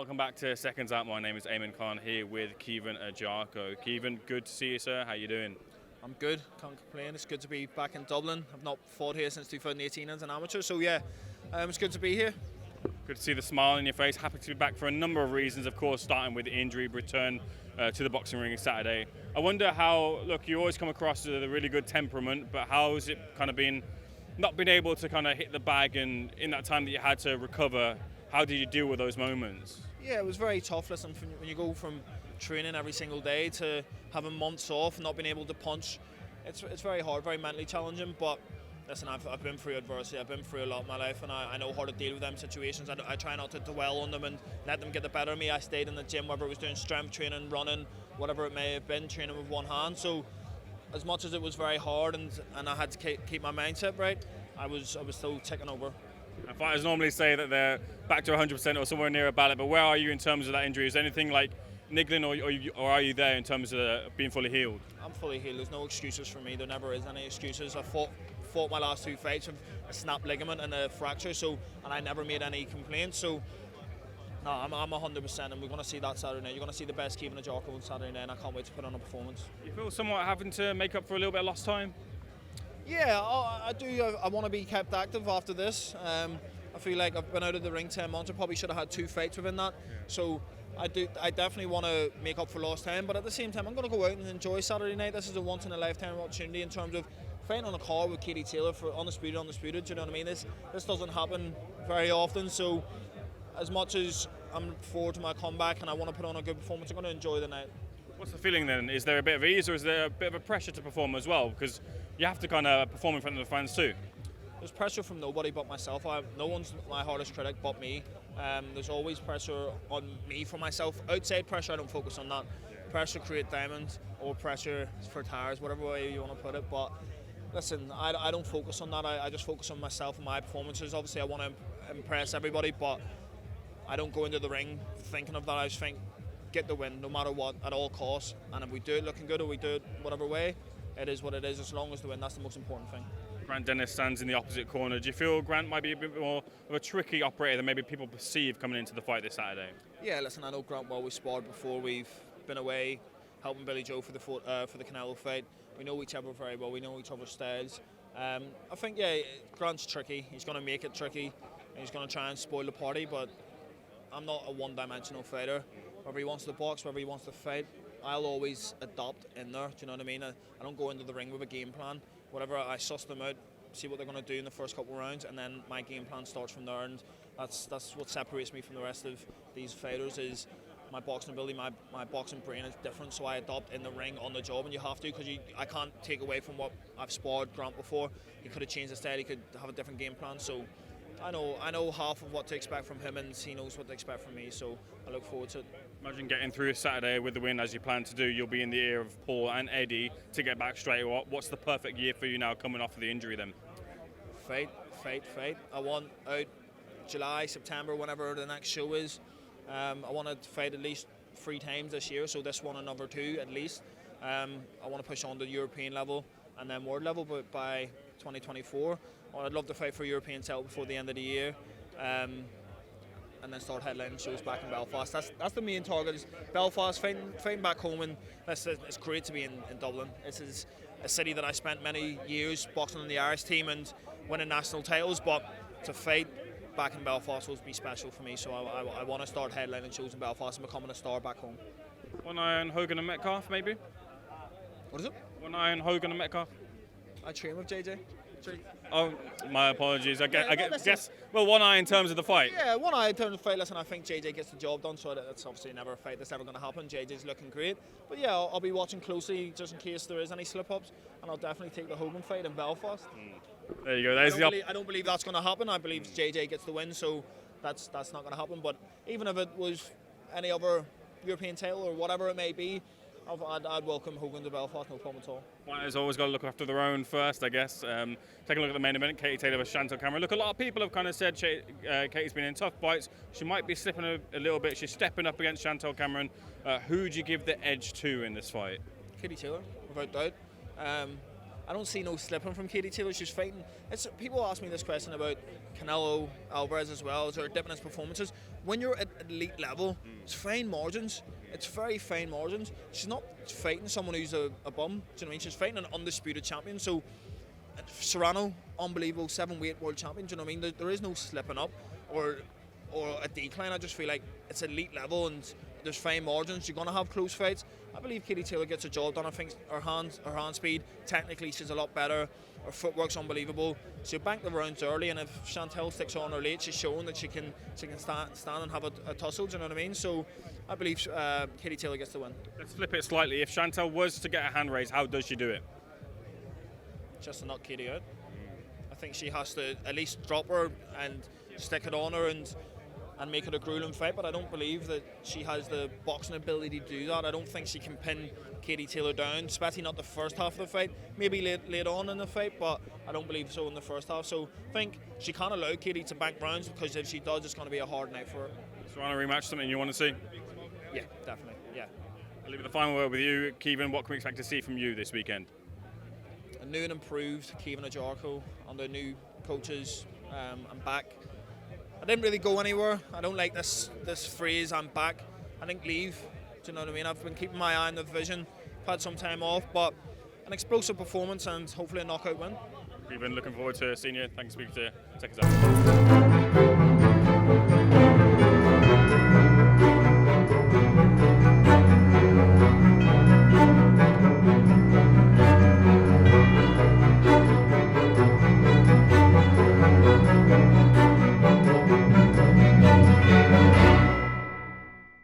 welcome back to Secondsout. My name is Eamon Khan here with Caiomhin Agyarko. Caiomhin, good to see you, sir. How you doing? I'm good, can't complain. It's good to be back in Dublin. I've not fought here since 2018 as an amateur, so yeah, it's good to be here. Good to see the smile on your face. Happy to be back for a number of reasons, of course, starting with the injury, return to the boxing ring Saturday. I wonder how, look, you always come across with a really good temperament, but how has it kind of been, not being able to kind of hit the bag, and in that time that you had to recover, how did you deal with those moments? Yeah, it was very tough. Listen, when you go from training every single day to having months off and not being able to punch, it's very hard, very mentally challenging. But listen, I've been through adversity, I've been through a lot in my life, and I know how to deal with them situations. I try not to dwell on them and let them get the better of me. I stayed in the gym, whether it was doing strength training, running, whatever it may have been, training with one hand. So as much as it was very hard and I had to keep my mindset right, I was still ticking over. Fighters normally say that they're back to 100% or somewhere near a ballot, but where are you in terms of that injury? Is there anything like niggling, or are you there in terms of being fully healed? I'm fully healed. There's no excuses for me. There never is any excuses. I fought my last two fights with a snapped ligament and a fracture, and I never made any complaints. So no, I'm 100%, and we're going to see that Saturday night. You're going to see the best Caiomhin Agyarko on Saturday night, and I can't wait to put on a performance. You feel somewhat having to make up for a little bit of lost time? Yeah, I do. I want to be kept active after this. I feel like I've been out of the ring 10 months. I probably should have had 2 fights within that. Yeah. So I definitely want to make up for lost time. But at the same time, I'm going to go out and enjoy Saturday night. This is a once-in-a-lifetime opportunity in terms of fighting on a car with Katie Taylor for undisputed. Do you know what I mean? This doesn't happen very often. So as much as I'm looking forward to my comeback and I want to put on a good performance, I'm going to enjoy the night. What's the feeling then? Is there a bit of ease, or is there a bit of a pressure to perform as well? Because you have to kind of perform in front of the fans too. There's pressure from nobody but myself. No one's my hardest critic but me. There's always pressure on me for myself. Outside pressure, I don't focus on that. Pressure create diamonds, or pressure for tires, whatever way you want to put it. But listen, I don't focus on that. I just focus on myself and my performances. Obviously, I want to impress everybody, but I don't go into the ring thinking of that. I just think, get the win, no matter what, at all costs. And if we do it looking good or we do it whatever way, it is what it is. As long as the win, that's the most important thing. Grant Dennis stands in the opposite corner. Do you feel Grant might be a bit more of a tricky operator than maybe people perceive coming into the fight this Saturday? Yeah, listen, I know Grant well. We sparred before. We've been away helping Billy Joe for the Canelo fight. We know each other very well. We know each other's styles. I think, yeah, Grant's tricky. He's going to make it tricky. And he's going to try and spoil the party, but I'm not a one-dimensional fighter. Whether he wants to box, whether he wants to fight, I'll always adopt in there. Do you know what I mean? I don't go into the ring with a game plan. Whatever, I suss them out, see what they're going to do in the first couple of rounds, and then my game plan starts from there. And that's what separates me from the rest of these fighters, is my boxing ability, my boxing brain is different. So I adopt in the ring on the job, and you have to, because I can't take away from what I've sparred Grant before. He could have changed the style, he could have a different game plan. So I know half of what to expect from him, and he knows what to expect from me, so I look forward to it. Imagine getting through Saturday with the win as you plan to do. You'll be in the ear of Paul and Eddie to get back straight. What's the perfect year for you now coming off of the injury then? Fight. I want out July, September, whenever the next show is. I want to fight at least 3 times this year, so this one and number 2 at least. I want to push on to the European level and then world level, but by 2024. I'd love to fight for European title before the end of the year, and then start headlining shows back in Belfast. That's the main target, is Belfast, fighting back home. And it's great to be in Dublin. This is a city that I spent many years boxing in the Irish team and winning national titles, but to fight back in Belfast will be special for me, so I want to start headlining shows in Belfast and becoming a star back home. One eye on Hogan and Metcalf, maybe? What is it? One eye on Hogan and Metcalf? I train with JJ. Oh, my apologies. I guess, well, one eye in terms of the fight. Yeah, one eye in terms of the fight. Listen, I think JJ gets the job done, so that's obviously never a fight that's ever going to happen. JJ's looking great. But yeah, I'll be watching closely just in case there is any slip-ups, and I'll definitely take the Hogan fight in Belfast. There you go. I don't believe that's going to happen. I believe JJ gets the win, so that's not going to happen. But even if it was any other European title or whatever it may be, I'd welcome Hogan to Belfast, no problem at all. Fighters always got to look after their own first, I guess. Taking a look at the main event, Katie Taylor versus Chantelle Cameron. Look, a lot of people have kind of said Katie's been in tough fights. She might be slipping a little bit. She's stepping up against Chantelle Cameron. Who do you give the edge to in this fight? Katie Taylor, without doubt. I don't see no slipping from Katie Taylor. She's fighting. People ask me this question about Canelo Alvarez as well. Is there a dip in his performances? when you're at elite level, it's fine margins. It's very fine margins. She's not fighting someone who's a bum. Do you know what I mean? She's fighting an undisputed champion. So Serrano, unbelievable 7-weight world champion. Do you know what I mean? There is no slipping up or a decline. I just feel like it's elite level and there's fine margins. You're going to have close fights. I believe Katie Taylor gets a job done. I think her hand speed, technically she's a lot better. Her footwork's unbelievable. So you bank the rounds early, and if Chantelle sticks on her late, she's shown that she can stand and have a tussle. Do you know what I mean? So I believe Katie Taylor gets the win. Let's flip it slightly. If Chantelle was to get a hand raise, how does she do it? Just to knock Katie out. I think she has to at least drop her and stick it on her and make it a grueling fight, but I don't believe that she has the boxing ability to do that. I don't think she can pin Katie Taylor down, especially not the first half of the fight. Maybe late on in the fight, but I don't believe so in the first half. So I think she can't allow Katie to bank rounds, because if she does, it's going to be a hard night for her. So on a rematch, something you want to see? Yeah, definitely, yeah. I'll leave the final word with you, Caiomhin. What can we expect to see from you this weekend? A new and improved Caiomhin Agyarko under new coaches. I'm back. I didn't really go anywhere. I don't like this phrase, I'm back. I didn't leave. Do you know what I mean? I've been keeping my eye on the division. I've had some time off, but an explosive performance and hopefully a knockout win. Caiomhin, looking forward to seeing you. Thanks for speaking to Secondsout.